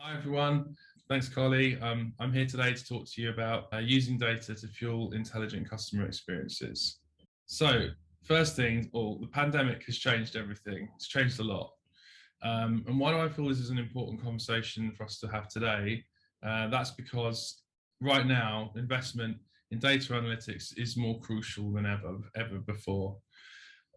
Hi everyone, thanks Collie. I'm here today to talk to you about using data to fuel intelligent customer experiences. So first thing, the pandemic has changed everything. It's changed a lot. And why do I feel this is an important conversation for us to have today? That's because right now, investment in data analytics is more crucial than ever before.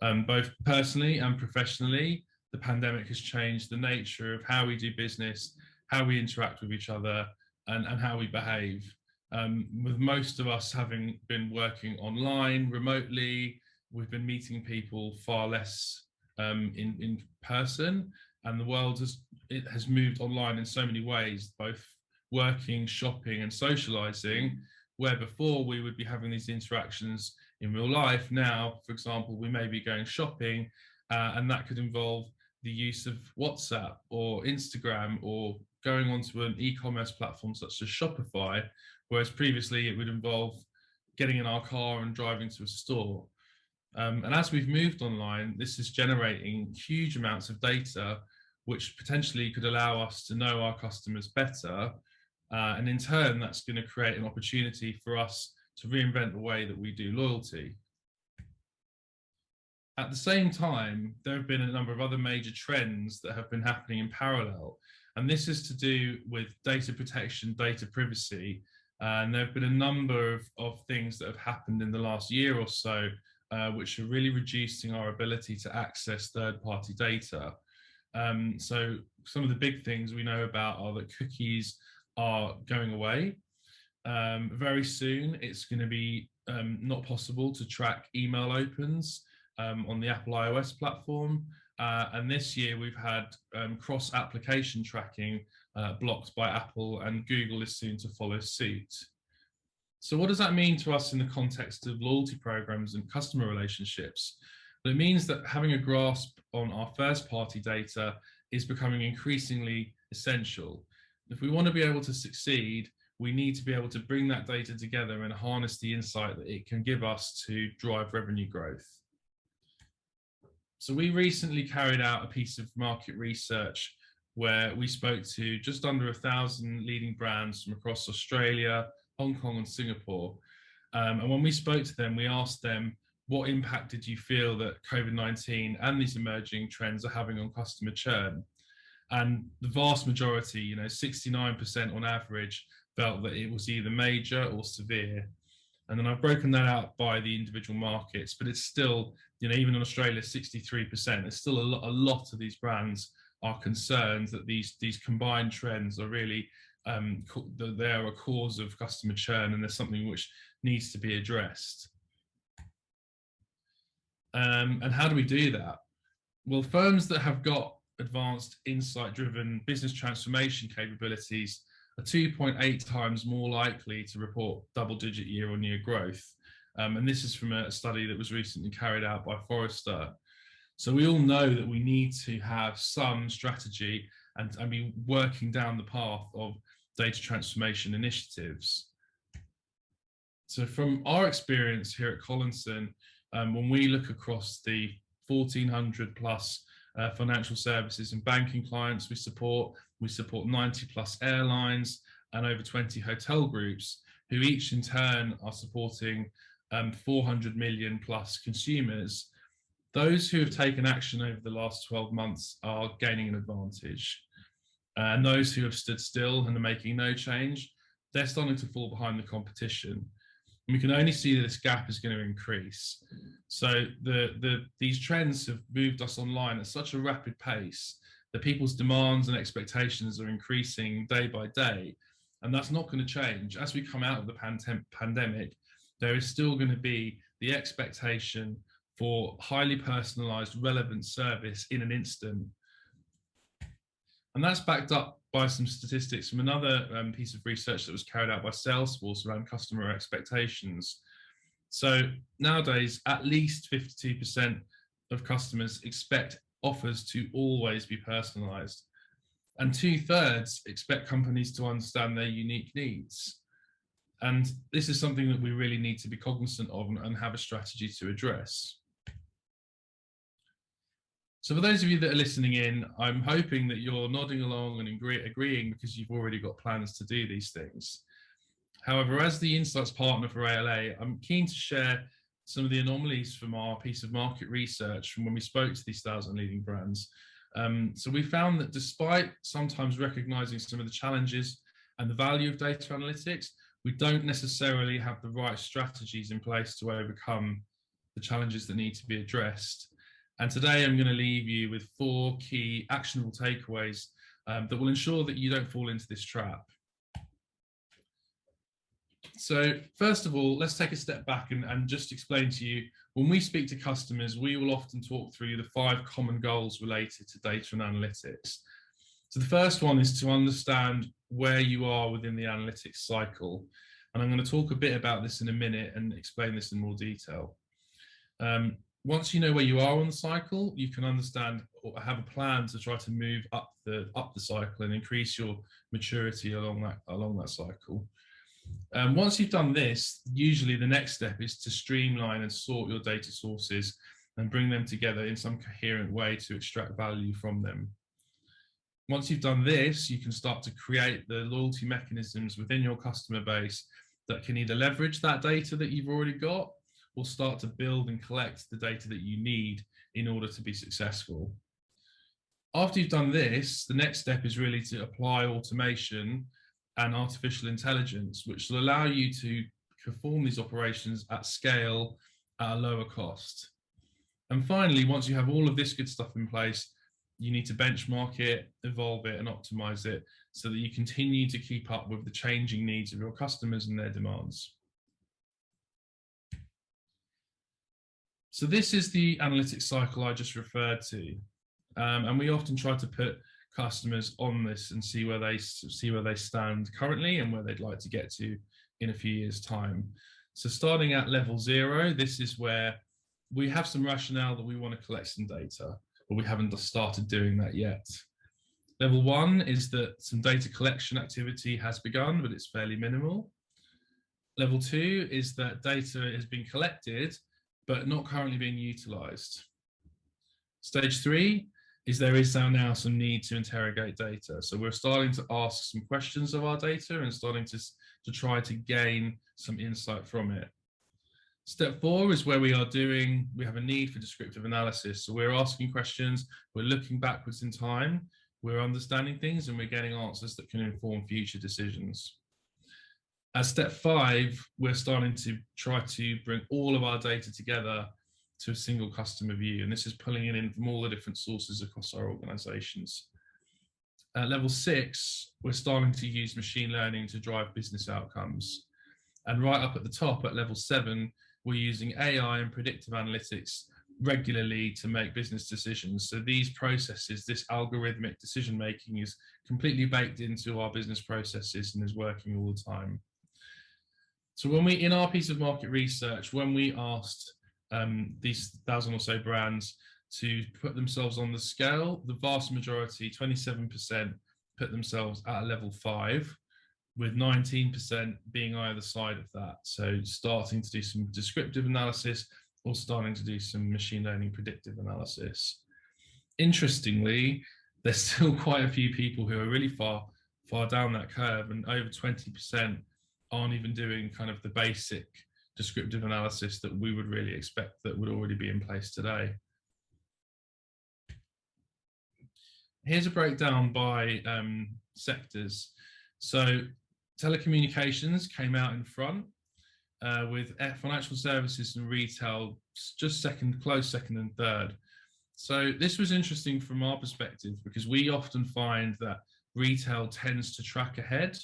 Both personally and professionally, the pandemic has changed the nature of how we do business, how we interact with each other, and how we behave. With most of us having been working online, remotely, we've been meeting people far less in person, and the world has moved online in so many ways, both working, shopping, and socializing, where before we would be having these interactions in real life. Now, for example, we may be going shopping, and that could involve the use of WhatsApp or Instagram or going onto an e-commerce platform such as Shopify, whereas previously it would involve getting in our car and driving to a store. And as we've moved online, this is generating huge amounts of data, which potentially could allow us to know our customers better. And in turn, that's going to create an opportunity for us to reinvent the way that we do loyalty. At the same time, there have been a number of other major trends that have been happening in parallel. And this is to do with data protection, data privacy. And there have been a number of things that have happened in the last year or so, which are really reducing our ability to access third-party data. So some of the big things we know about are that cookies are going away. Very soon, it's going to be not possible to track email opens on the Apple iOS platform. And this year we've had cross-application tracking blocked by Apple, and Google is soon to follow suit. So what does that mean to us in the context of loyalty programs and customer relationships? Well, it means that having a grasp on our first-party data is becoming increasingly essential. If we want to be able to succeed, we need to be able to bring that data together and harness the insight that it can give us to drive revenue growth. So we recently carried out a piece of market research where we spoke to just under 1,000 leading brands from across Australia, Hong Kong and Singapore. And when we spoke to them, we asked them, what impact did you feel that COVID-19 and these emerging trends are having on customer churn? And the vast majority, 69% on average, felt that it was either major or severe. And then I've broken that out by the individual markets, but it's still, even in Australia, 63%. It's still a lot of these brands are concerned that these combined trends are really, they are a cause of customer churn, and there's something which needs to be addressed. And how do we do that? Well, firms that have got advanced insight-driven business transformation capabilities are 2.8 times more likely to report double-digit year-on-year growth. And this is from a study that was recently carried out by Forrester. So we all know that we need to have some strategy and be working down the path of data transformation initiatives. So from our experience here at Collinson, when we look across the 1,400 plus financial services and banking clients we support 90 plus airlines and over 20 hotel groups, who each in turn are supporting 400 million plus consumers. Those who have taken action over the last 12 months are gaining an advantage. And those who have stood still and are making no change, they're starting to fall behind the competition. And we can only see that this gap is going to increase. So these trends have moved us online at such a rapid pace that people's demands and expectations are increasing day by day. And that's not going to change. As we come out of the pandemic, there is still going to be the expectation for highly personalized, relevant service in an instant. And that's backed up by some statistics from another piece of research that was carried out by Salesforce around customer expectations. So nowadays, at least 52% of customers expect offers to always be personalized. And 2/3 expect companies to understand their unique needs. And this is something that we really need to be cognizant of and have a strategy to address. So for those of you that are listening in, I'm hoping that you're nodding along and agreeing because you've already got plans to do these things. However, as the insights partner for ALA, I'm keen to share some of the anomalies from our piece of market research from when we spoke to these 1,000 leading brands. So we found that despite sometimes recognizing some of the challenges and the value of data analytics, we don't necessarily have the right strategies in place to overcome the challenges that need to be addressed. And today I'm going to leave you with 4 key actionable takeaways that will ensure that you don't fall into this trap. So first of all, let's take a step back and just explain to you, when we speak to customers, we will often talk through the 5 common goals related to data and analytics. So the first one is to understand where you are within the analytics cycle. And I'm going to talk a bit about this in a minute and explain this in more detail. Once you know where you are on the cycle, you can understand or have a plan to try to move up the cycle and increase your maturity along that cycle. Once you've done this, usually the next step is to streamline and sort your data sources and bring them together in some coherent way to extract value from them. Once you've done this, you can start to create the loyalty mechanisms within your customer base that can either leverage that data that you've already got or start to build and collect the data that you need in order to be successful. After you've done this, the next step is really to apply automation and artificial intelligence, which will allow you to perform these operations at scale at a lower cost. And finally, once you have all of this good stuff in place, you need to benchmark it, evolve it, and optimize it so that you continue to keep up with the changing needs of your customers and their demands. So this is the analytics cycle I just referred to. And we often try to put customers on this and see where they stand currently and where they'd like to get to in a few years' time. So starting at level 0, this is where we have some rationale that we want to collect some data, but we haven't started doing that yet. Level 1 is that some data collection activity has begun, but it's fairly minimal. Level 2 is that data has been collected, but not currently being utilized. Stage 3 is there is now some need to interrogate data. So we're starting to ask some questions of our data and starting to try to gain some insight from it. Step 4 is where we have a need for descriptive analysis. So we're asking questions, we're looking backwards in time, we're understanding things, and we're getting answers that can inform future decisions. At step 5, we're starting to try to bring all of our data together to a single customer view, and this is pulling it in from all the different sources across our organizations. At level 6, we're starting to use machine learning to drive business outcomes. And right up at the top, at level 7, we're using AI and predictive analytics regularly to make business decisions. So these processes, this algorithmic decision making, is completely baked into our business processes and is working all the time. So in our piece of market research, when we asked these 1,000 or so brands to put themselves on the scale, the vast majority, 27%, put themselves at a level 5, with 19% being either side of that. So starting to do some descriptive analysis or starting to do some machine learning predictive analysis. Interestingly, there's still quite a few people who are really far down that curve, and over 20% aren't even doing kind of the basic descriptive analysis that we would really expect that would already be in place today. Here's a breakdown by sectors. So telecommunications came out in front, with financial services and retail just close second and third. So this was interesting from our perspective because we often find that retail tends to track ahead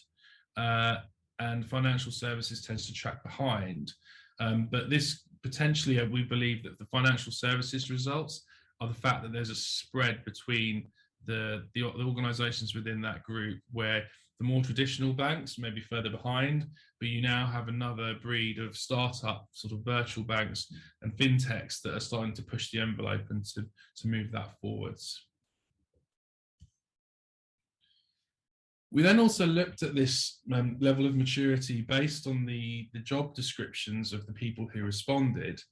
and financial services tends to track behind. But this potentially, we believe that the financial services results are the fact that there's a spread between the organizations within that group, where the more traditional banks may be further behind, but you now have another breed of startup sort of virtual banks and fintechs that are starting to push the envelope and to move that forwards. We then also looked at this level of maturity based on the job descriptions of the people who responded.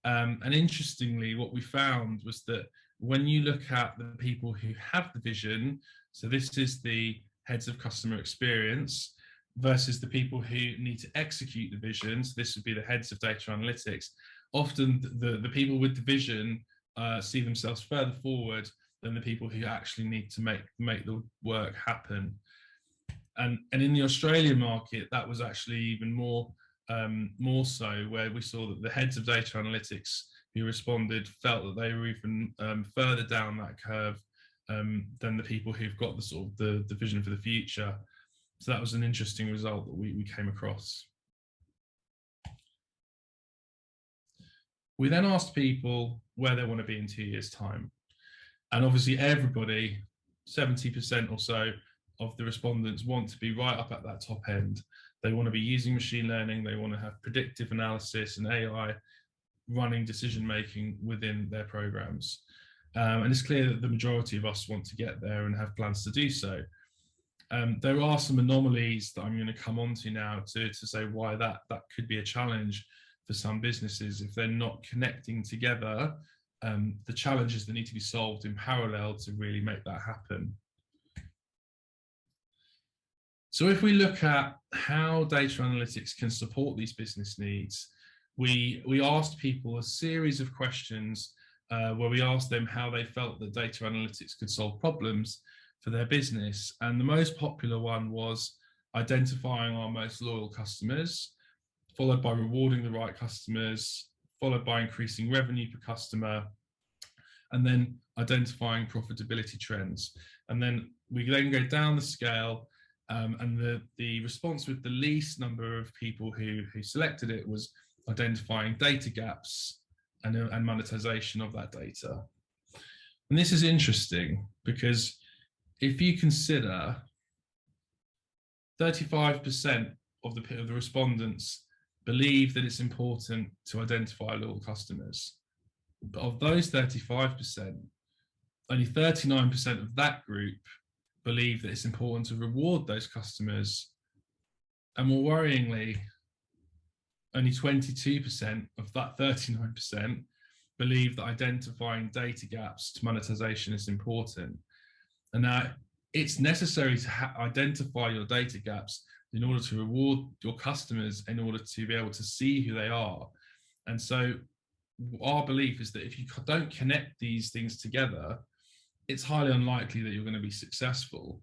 And interestingly, what we found was that when you look at the people who have the vision, so this is the heads of customer experience versus the people who need to execute the vision, so this would be the heads of data analytics, often the people with the vision see themselves further forward than the people who actually need to make the work happen. And in the Australian market, that was actually even more so, where we saw that the heads of data analytics who responded felt that they were even further down that curve than the people who've got the sort of the vision for the future. So that was an interesting result that we came across. We then asked people where they want to be in 2 years' time. And obviously everybody, 70% or so of the respondents, want to be right up at that top end. They want to be using machine learning, they want to have predictive analysis and AI running decision-making within their programs. And it's clear that the majority of us want to get there and have plans to do so. There are some anomalies that I'm going to come on to now to say why that could be a challenge for some businesses if they're not connecting together the challenges that need to be solved in parallel to really make that happen. So if we look at how data analytics can support these business needs, we asked people a series of questions where we asked them how they felt that data analytics could solve problems for their business. And the most popular one was identifying our most loyal customers, followed by rewarding the right customers, followed by increasing revenue per customer, and then identifying profitability trends. And then we then go down the scale, and the response with the least number of people who selected it was identifying data gaps and monetization of that data. And this is interesting because if you consider 35% of the respondents believe that it's important to identify loyal customers. But of those 35%, only 39% of that group believe that it's important to reward those customers. And more worryingly, only 22% of that 39% believe that identifying data gaps to monetization is important. And now it's necessary to identify your data gaps in order to reward your customers, in order to be able to see who they are. And so our belief is that if you don't connect these things together, it's highly unlikely that you're going to be successful.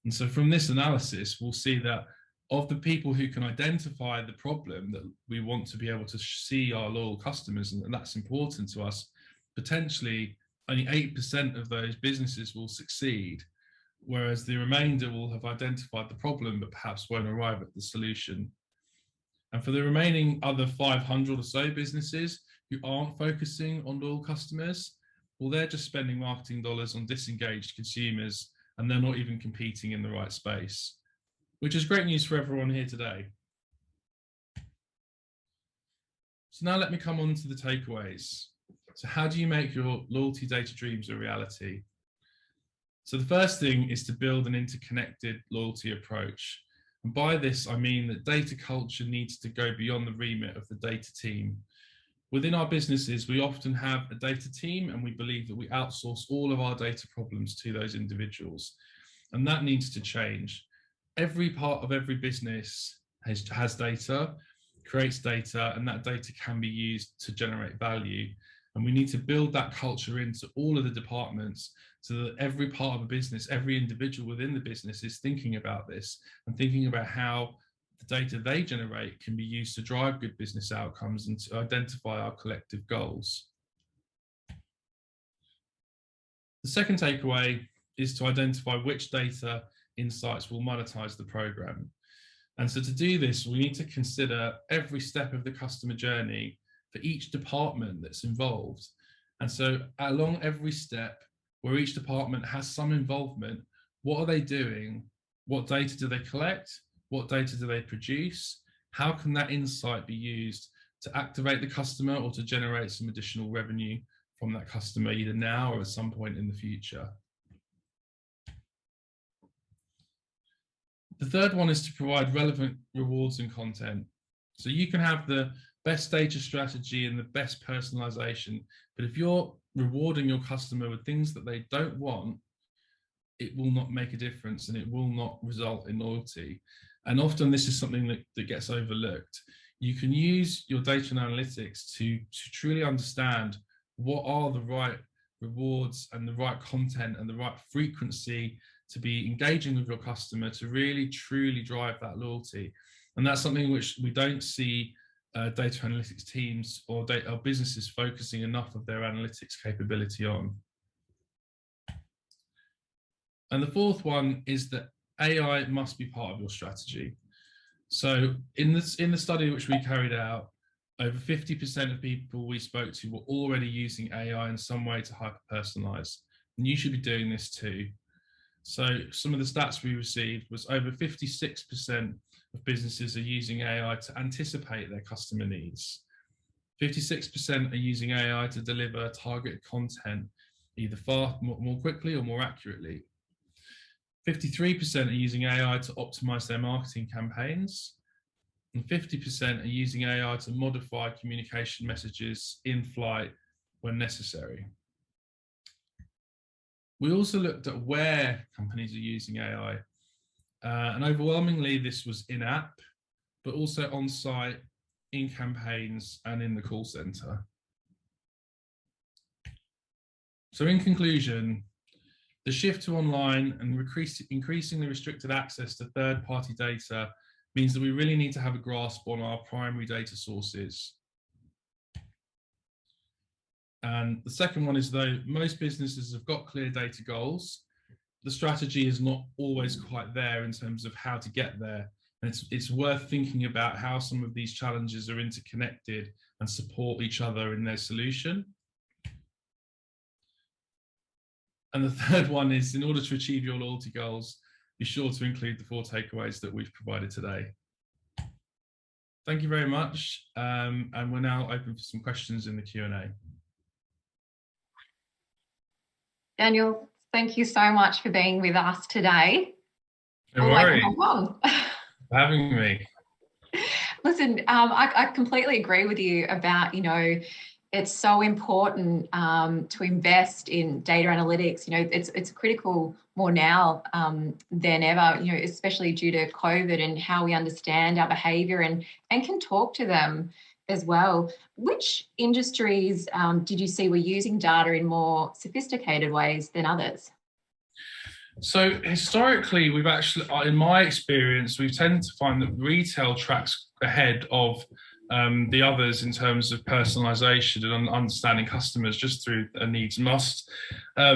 And so from this analysis, we'll see that of the people who can identify the problem that we want to be able to see our loyal customers, and that's important to us, potentially only 8% of those businesses will succeed, whereas the remainder will have identified the problem but perhaps won't arrive at the solution. And for the remaining other 500 or so businesses who aren't focusing on loyal customers, well, they're just spending marketing dollars on disengaged consumers, and they're not even competing in the right space, which is great news for everyone here today. So now let me come on to the takeaways. So how do you make your loyalty data dreams a reality? So the first thing is to build an interconnected loyalty approach. And by this, I mean that data culture needs to go beyond the remit of the data team. Within our businesses, we often have a data team, and we believe that we outsource all of our data problems to those individuals. And that needs to change. Every part of every business has data, creates data, and that data can be used to generate value. And we need to build that culture into all of the departments so that every part of a business, every individual within the business is thinking about this and thinking about how the data they generate can be used to drive good business outcomes and to identify our collective goals. The second takeaway is to identify which data insights will monetize the program. And so to do this, we need to consider every step of the customer journey for each department that's involved. And so along every step where each department has some involvement, what are they doing? What data do they collect? What data do they produce? How can that insight be used to activate the customer or to generate some additional revenue from that customer, either now or at some point in the future? The third one is to provide relevant rewards and content. So you can have the best data strategy and the best personalization. But if you're rewarding your customer with things that they don't want, it will not make a difference and it will not result in loyalty. And often this is something that gets overlooked. You can use your data and analytics to truly understand what are the right rewards and the right content and the right frequency to be engaging with your customer to really truly drive that loyalty. And that's something which we don't see data analytics teams or businesses focusing enough of their analytics capability on. And the fourth one is that AI must be part of your strategy. So in the study which we carried out, over 50% of people we spoke to were already using AI in some way to hyper-personalize. And you should be doing this too. So some of the stats we received was over 56% of businesses are using AI to anticipate their customer needs. 56% are using AI to deliver targeted content either far more quickly or more accurately. 53% are using AI to optimize their marketing campaigns, and 50% are using AI to modify communication messages in flight when necessary. We also looked at where companies are using AI, and overwhelmingly this was in-app, but also on-site, in campaigns, and in the call center. So in conclusion, the shift to online and increasingly restricted access to third-party data means that we really need to have a grasp on our primary data sources. And the second one is, though most businesses have got clear data goals, the strategy is not always quite there in terms of how to get there. And it's worth thinking about how some of these challenges are interconnected and support each other in their solution. And the third one is, in order to achieve your loyalty goals, be sure to include the 4 takeaways that we've provided today. Thank you very much. And we're now open for some questions in the Q&A. Daniel, thank you so much for being with us today. No worries. For having me. Listen, I completely agree with you about, it's so important to invest in data analytics. It's critical more now than ever, especially due to COVID and how we understand our behaviour and can talk to them as well. Which industries did you see were using data in more sophisticated ways than others? So historically, we've actually, in my experience, we've tended to find that retail tracks ahead of the others in terms of personalization and understanding customers just through a needs must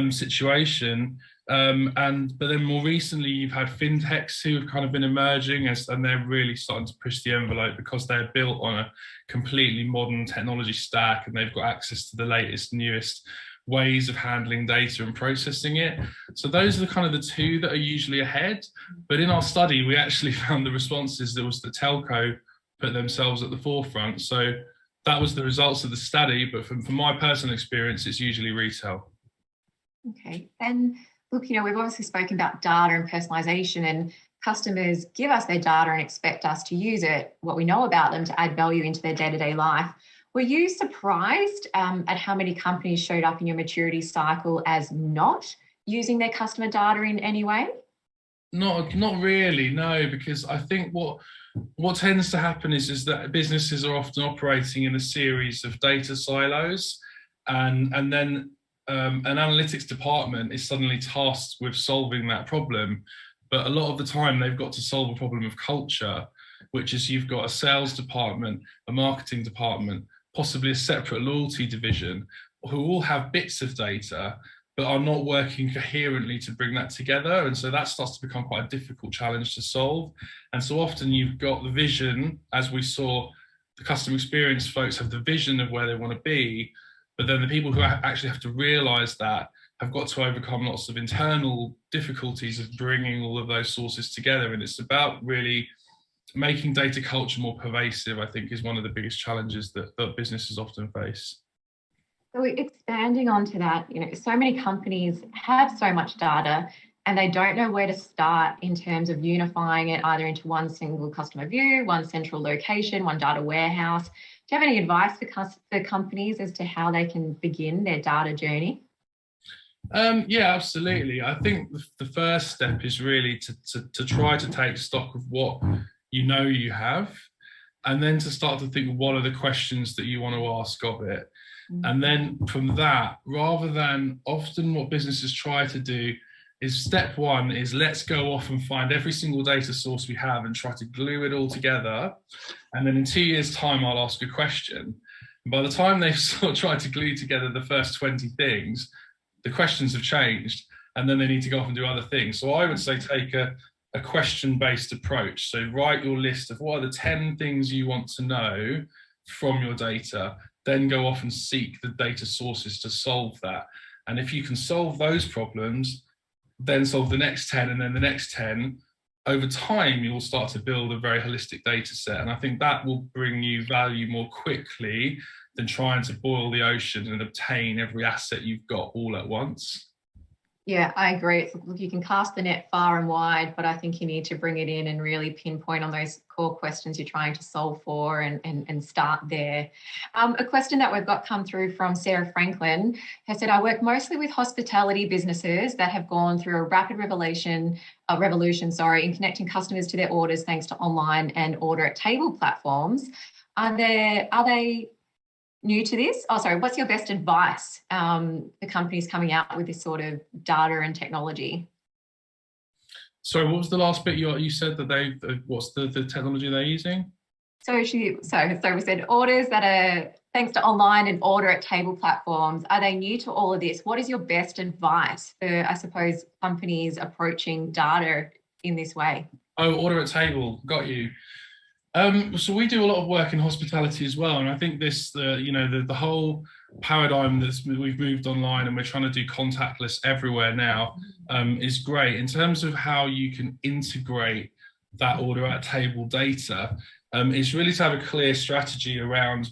situation. But then more recently, you've had fintechs who have kind of been emerging and they're really starting to push the envelope because they're built on a completely modern technology stack and they've got access to the latest, newest ways of handling data and processing it. So those are the kind of the 2 that are usually ahead. But in our study, we actually found the responses that was the telco put themselves at the forefront. So that was the results of the study. But from my personal experience, it's usually retail. Okay. And look, we've obviously spoken about data and personalization, and customers give us their data and expect us to use it, what we know about them, to add value into their day-to-day life. Were you surprised at how many companies showed up in your maturity cycle as not using their customer data in any way? Not really, no, because I think what tends to happen is that businesses are often operating in a series of data silos, and then an analytics department is suddenly tasked with solving that problem. But a lot of the time they've got to solve a problem of culture, which is you've got a sales department, a marketing department, possibly a separate loyalty division, who all have bits of data, but are not working coherently to bring that together. And so that starts to become quite a difficult challenge to solve. And so often you've got the vision, as we saw, the customer experience folks have the vision of where they want to be, but then the people who actually have to realize that have got to overcome lots of internal difficulties of bringing all of those sources together. And it's about really making data culture more pervasive, I think, is one of the biggest challenges that businesses often face. So expanding onto that, so many companies have so much data and they don't know where to start in terms of unifying it either into one single customer view, one central location, one data warehouse. Do you have any advice for companies as to how they can begin their data journey? Yeah, absolutely. I think the first step is really to try to take stock of what you have, and then to start to think what are the questions that you want to ask of it. And then from that, rather than often what businesses try to do is step one is let's go off and find every single data source we have and try to glue it all together. And then in 2 years' time, I'll ask a question. And by the time they've sort of tried to glue together the first 20 things, the questions have changed, and then they need to go off and do other things. So I would say take a question-based approach. So write your list of what are the 10 things you want to know from your data, then go off and seek the data sources to solve that. And if you can solve those problems, then solve the next 10 and then the next 10, over time, you'll start to build a very holistic data set. And I think that will bring you value more quickly than trying to boil the ocean and obtain every asset you've got all at once. Yeah, I agree. Look, you can cast the net far and wide, but I think you need to bring it in and really pinpoint on those core questions you're trying to solve for and start there. A question that we've got come through from Sarah Franklin has said, I work mostly with hospitality businesses that have gone through a rapid revolution in connecting customers to their orders thanks to online and order at table platforms. Are they new to this? Oh, sorry. What's your best advice for companies coming out with this sort of data and technology? Sorry, what was the last bit you said that what's the technology they're using? So we said orders that are thanks to online and order at table platforms. Are they new to all of this? What is your best advice for, I suppose, companies approaching data in this way? Oh, order at table. Got you. So we do a lot of work in hospitality as well, and I think the whole paradigm that we've moved online and we're trying to do contactless everywhere now is great in terms of how you can integrate that order at table data. Is really to have a clear strategy around,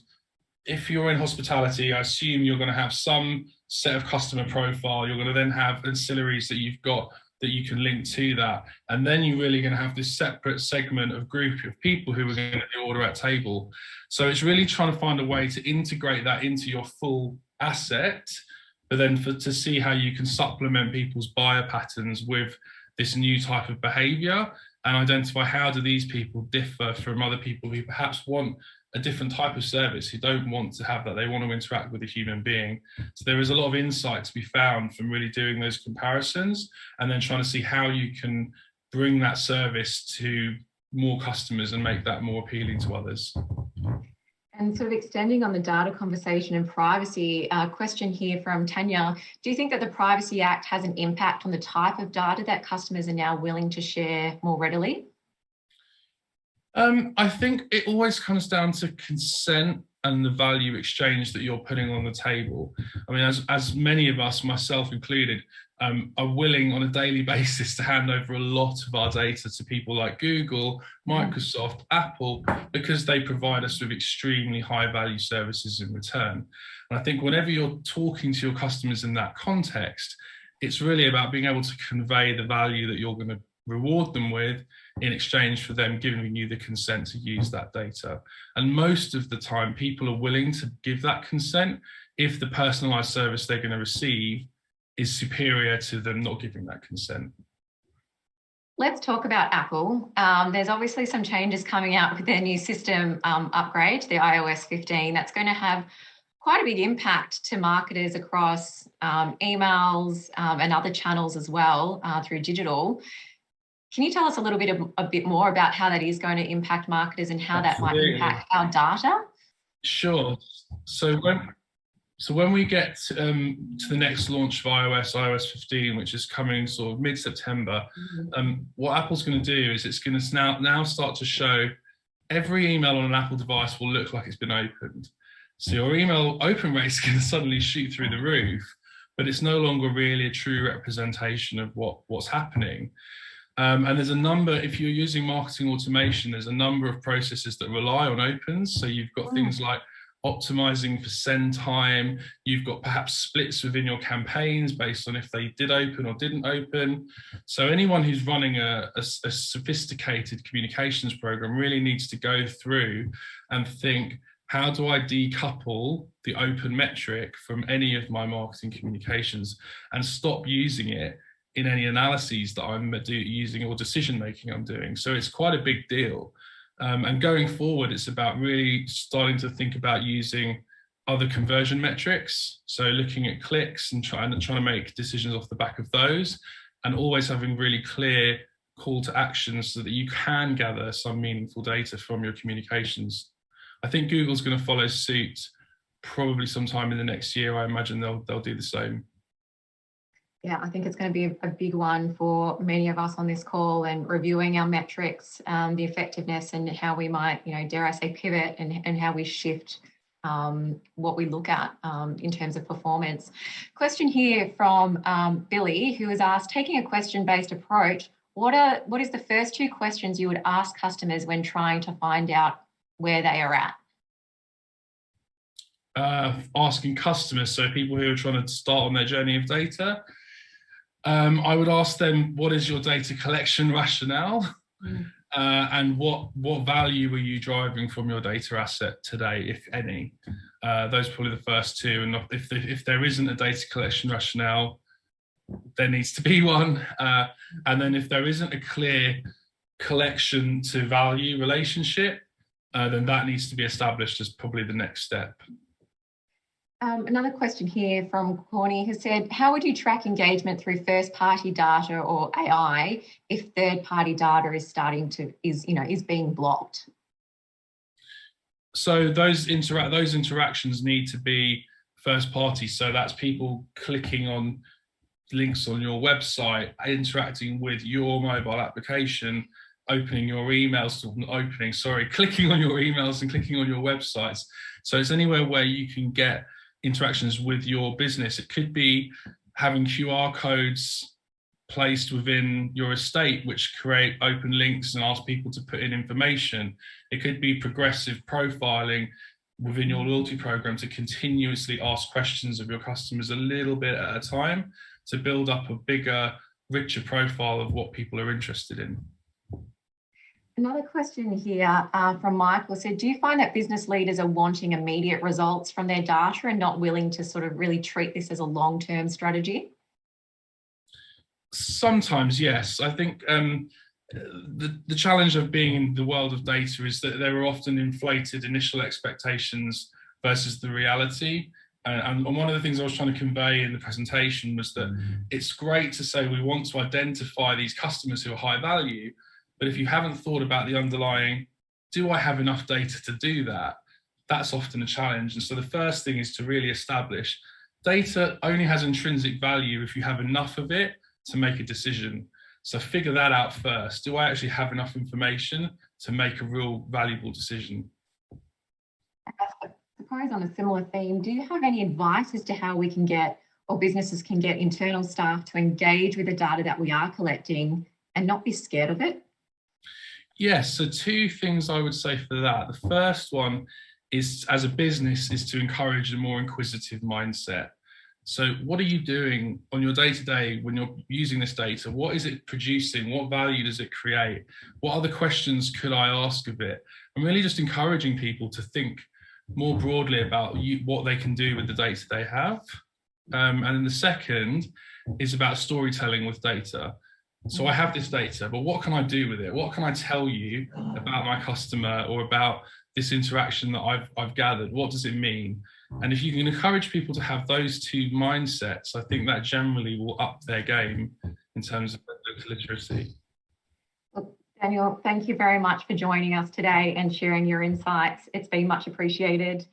if you're in hospitality, I assume you're going to have some set of customer profile. You're going to then have ancillaries that you've got that you can link to that. And then you're really going to have this separate segment of group of people who are going to do order at table. So it's really trying to find a way to integrate that into your full asset, but then to see how you can supplement people's buyer patterns with this new type of behavior and identify how do these people differ from other people who perhaps want a different type of service, who don't want to have that. They want to interact with a human being. So there is a lot of insight to be found from really doing those comparisons and then trying to see how you can bring that service to more customers and make that more appealing to others. And sort of extending on the data conversation and privacy, question here from Tanya. Do you think that the Privacy Act has an impact on the type of data that customers are now willing to share more readily? I think it always comes down to consent and the value exchange that you're putting on the table. I mean, as many of us, myself included, are willing on a daily basis to hand over a lot of our data to people like Google, Microsoft, Apple, because they provide us with extremely high value services in return. And I think whenever you're talking to your customers in that context, it's really about being able to convey the value that you're going to reward them with in exchange for them giving you the consent to use that data. And most of the time, people are willing to give that consent if the personalized service they're going to receive is superior to them not giving that consent. Let's talk about Apple. There's obviously some changes coming out with their new system upgrade, the iOS 15. That's going to have quite a big impact to marketers across emails and other channels as well through digital. Can you tell us a bit more about how that is going to impact marketers and how Absolutely. that might impact our data? Sure. So when we get to the next launch of iOS 15, which is coming sort of mid-September, what Apple's going to do is it's going to now start to show every email on an Apple device will look like it's been opened. So your email open rate is going to suddenly shoot through the roof, but it's no longer really a true representation of what's happening. And there's a number, if you're using marketing automation, there's a number of processes that rely on opens. So you've got things like optimizing for send time. You've got perhaps splits within your campaigns based on if they did open or didn't open. So anyone who's running a sophisticated communications program really needs to go through and think, how do I decouple the open metric from any of my marketing communications and stop using it in any analyses that I'm using or decision making I'm doing? So it's quite a big deal. And going forward, it's about really starting to think about using other conversion metrics. So looking at clicks and trying to make decisions off the back of those, and always having really clear call to action so that you can gather some meaningful data from your communications. I think Google's going to follow suit probably sometime in the next year. I imagine they'll do the same. Yeah, I think it's going to be a big one for many of us on this call, and reviewing our metrics, the effectiveness, and how we might, dare I say, pivot and how we shift what we look at in terms of performance. Question here from Billy, who has asked, taking a question-based approach, what is the first 2 questions you would ask customers when trying to find out where they are at? Asking customers, so people who are trying to start on their journey of data, I would ask them, what is your data collection rationale? And what value are you driving from your data asset today, if any? Those are probably the first 2. And if there isn't a data collection rationale, there needs to be one. And then if there isn't a clear collection to value relationship, then that needs to be established as probably the next step. Another question here from Corny, who said, how would you track engagement through first-party data or AI if third-party data is being blocked? So those interactions need to be first-party. So that's people clicking on links on your website, interacting with your mobile application, clicking on your emails and clicking on your websites. So it's anywhere where you can get interactions with your business. It could be having QR codes placed within your estate which create open links and ask people to put in information. It could be progressive profiling within your loyalty program to continuously ask questions of your customers a little bit at a time to build up a bigger, richer profile of what people are interested in. Another question here from Michael said, do you find that business leaders are wanting immediate results from their data and not willing to sort of really treat this as a long-term strategy? Sometimes, yes. I think the challenge of being in the world of data is that there are often inflated initial expectations versus the reality. And one of the things I was trying to convey in the presentation was that it's great to say we want to identify these customers who are high value, but if you haven't thought about the underlying, do I have enough data to do that? That's often a challenge. And so the first thing is to really establish data only has intrinsic value if you have enough of it to make a decision. So figure that out first. Do I actually have enough information to make a real valuable decision? I suppose on a similar theme, do you have any advice as to how we can get, or businesses can get, internal staff to engage with the data that we are collecting and not be scared of it? Yes, so 2 things I would say for that. The first one is, as a business, is to encourage a more inquisitive mindset. So what are you doing on your day-to-day when you're using this data? What is it producing? What value does it create? What other questions could I ask of it? I'm really just encouraging people to think more broadly about what they can do with the data they have. And then the second is about storytelling with data. So I have this data, but what can I do with it? What can I tell you about my customer or about this interaction that I've gathered? What does it mean? And if you can encourage people to have those 2 mindsets, I think that generally will up their game in terms of data literacy. Well, Daniel, thank you very much for joining us today and sharing your insights. It's been much appreciated.